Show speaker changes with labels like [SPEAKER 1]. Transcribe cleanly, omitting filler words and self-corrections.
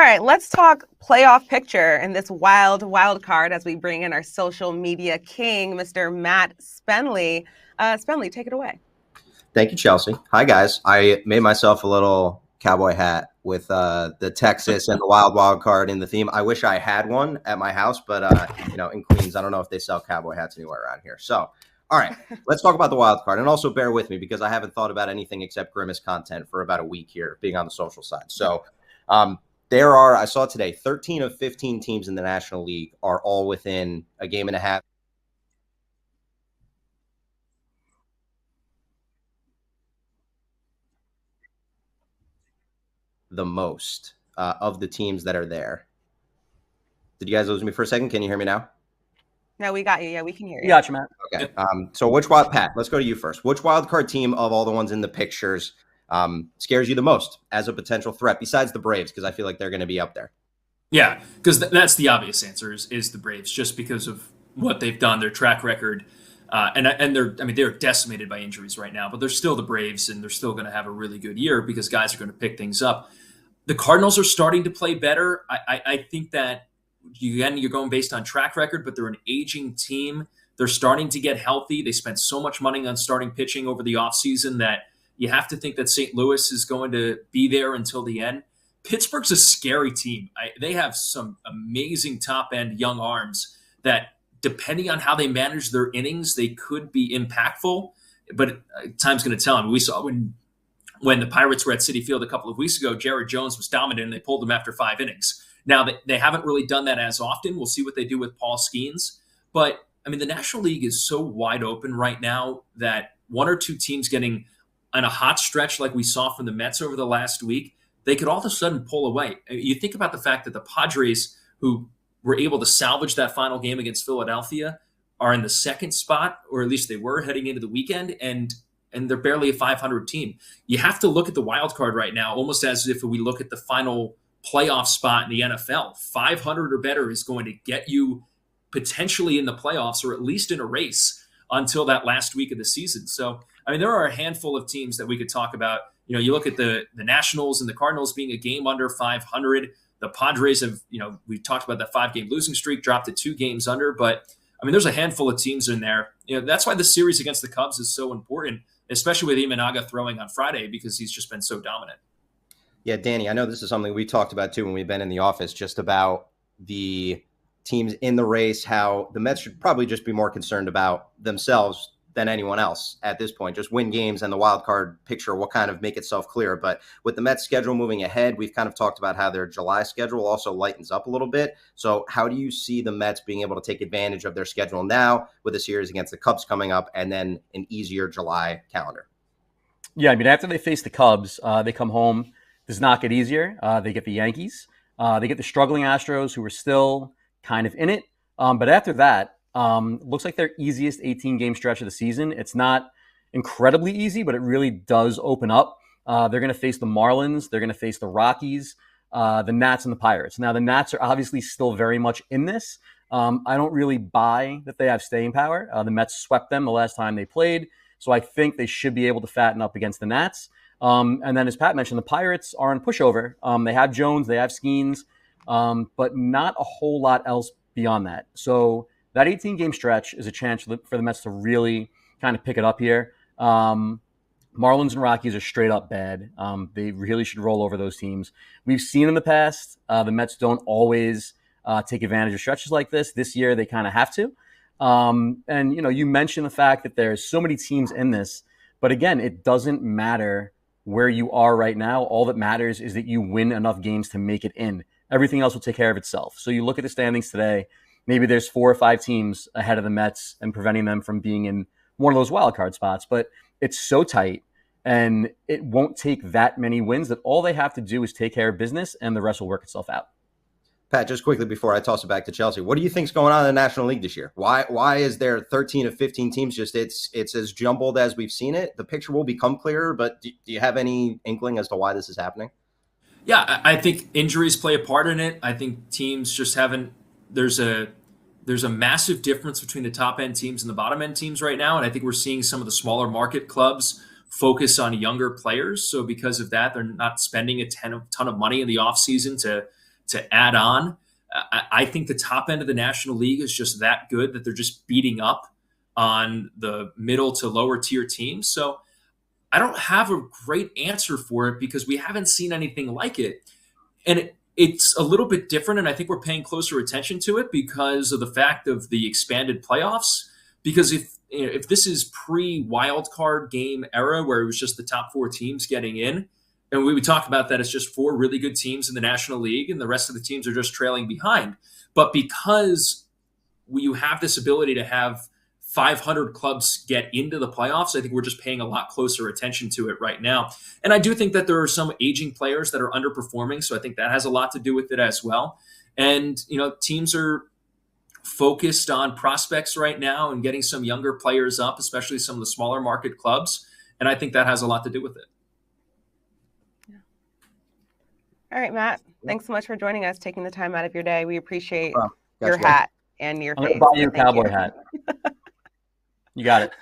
[SPEAKER 1] right, let's talk playoff picture in this wild card as we bring in our social media king, Mr. Matt Spenley. Spenley, take it away.
[SPEAKER 2] Thank you, Chelsea. Hi, guys. I made myself a little cowboy hat with the Texas and the wild card in the theme. I wish I had one at my house, but in Queens, I don't know if they sell cowboy hats anywhere around here. So, all right, let's talk about the wild card, and also bear with me because I haven't thought about anything except Grimace content for about a week here, being on the social side. So, there are, I saw today, 13 of 15 teams in the National League are all within a game and a half. The most of the teams that are there. Did you guys lose me for a second? Can you hear me now?
[SPEAKER 1] No, we got you. Yeah, we can hear you.
[SPEAKER 3] We got you, Matt.
[SPEAKER 2] Okay. So Pat, let's go to you first. Which wild card team of all the ones in the pictures scares you the most as a potential threat besides the Braves? Because I feel like they're going to be up there.
[SPEAKER 4] Yeah, because that's the obvious answer is the Braves, just because of what they've done, their track record. And they're decimated by injuries right now, but they're still the Braves, and they're still going to have a really good year because guys are going to pick things up. The Cardinals are starting to play better. I think that, you're going based on track record, but they're an aging team. They're starting to get healthy. They spent so much money on starting pitching over the offseason that you have to think that St. Louis is going to be there until the end. Pittsburgh's a scary team. They have some amazing top-end young arms that, depending on how they manage their innings, they could be impactful. But time's going to tell. We saw when the Pirates were at Citi Field a couple of weeks ago, Jared Jones was dominant, and they pulled him after 5 innings. Now, they haven't really done that as often. We'll see what they do with Paul Skeens. But, the National League is so wide open right now that one or two teams getting on a hot stretch like we saw from the Mets over the last week, they could all of a sudden pull away. You think about the fact that the Padres, who were able to salvage that final game against Philadelphia, are in the second spot, or at least they were heading into the weekend, and they're barely a 500 team. You have to look at the wild card right now almost as if we look at the final playoff spot in the NFL. 500 or better is going to get you potentially in the playoffs, or at least in a race until that last week of the season. So, there are a handful of teams that we could talk about. You look at the Nationals and the Cardinals being a game under 500. The Padres have, we talked about that 5-game losing streak, dropped to 2 games under. But, there's a handful of teams in there. That's why the series against the Cubs is so important, especially with Imanaga throwing on Friday, because he's just been so dominant.
[SPEAKER 2] Yeah, Danny, I know this is something we talked about too when we've been in the office, just about the teams in the race, how the Mets should probably just be more concerned about themselves than anyone else at this point. Just win games, and the wild card picture will kind of make itself clear. But with the Mets schedule moving ahead, we've kind of talked about how their July schedule also lightens up a little bit. So how do you see the Mets being able to take advantage of their schedule now with a series against the Cubs coming up and then an easier July calendar?
[SPEAKER 3] Yeah, after they face the Cubs, they come home. Does not get easier. They get the Yankees. They get the struggling Astros, who are still kind of in it. But after that, looks like their easiest 18-game stretch of the season. It's not incredibly easy, but it really does open up. They're going to face the Marlins. They're going to face the Rockies, the Nats, and the Pirates. Now, the Nats are obviously still very much in this. I don't really buy that they have staying power. The Mets swept them the last time they played, so I think they should be able to fatten up against the Nats. And then, as Pat mentioned, the Pirates are in pushover. They have Jones, they have Skeens, but not a whole lot else beyond that. So that 18-game stretch is a chance for the Mets to really kind of pick it up here. Marlins and Rockies are straight up bad. They really should roll over those teams. We've seen in the past, the Mets don't always take advantage of stretches like this. This year, they kind of have to. And, you mentioned the fact that there's so many teams in this, but again, it doesn't matter where you are right now. All that matters is that you win enough games to make it in. Everything else will take care of itself. So you look at the standings today, maybe there's 4 or 5 teams ahead of the Mets and preventing them from being in one of those wild card spots. But it's so tight, and it won't take that many wins that all they have to do is take care of business, and the rest will work itself out.
[SPEAKER 2] Pat, just quickly before I toss it back to Chelsea, what do you think's going on in the National League this year? Why is there 13 of 15 teams? Just it's as jumbled as we've seen it. The picture will become clearer, but do you have any inkling as to why this is happening?
[SPEAKER 4] Yeah, I think injuries play a part in it. I think teams just haven't. There's a massive difference between the top end teams and the bottom end teams right now, and I think we're seeing some of the smaller market clubs focus on younger players. So because of that, they're not spending a ton of money in the offseason to add on. I think the top end of the National League is just that good that they're just beating up on the middle to lower tier teams. So I don't have a great answer for it because we haven't seen anything like it. And it's a little bit different, and I think we're paying closer attention to it because of the fact of the expanded playoffs. Because if this is pre-wild card game era where it was just the top 4 teams getting in, and we talk about that, it's just 4 really good teams in the National League, and the rest of the teams are just trailing behind. But because you have this ability to have 500 clubs get into the playoffs, I think we're just paying a lot closer attention to it right now. And I do think that there are some aging players that are underperforming, so I think that has a lot to do with it as well. And, teams are focused on prospects right now and getting some younger players up, especially some of the smaller market clubs. And I think that has a lot to do with it.
[SPEAKER 1] Yeah. All right, Matt, thanks so much for joining us, taking the time out of your day. We appreciate your hat and your face.
[SPEAKER 3] I'm going to buy you a cowboy hat. You got it.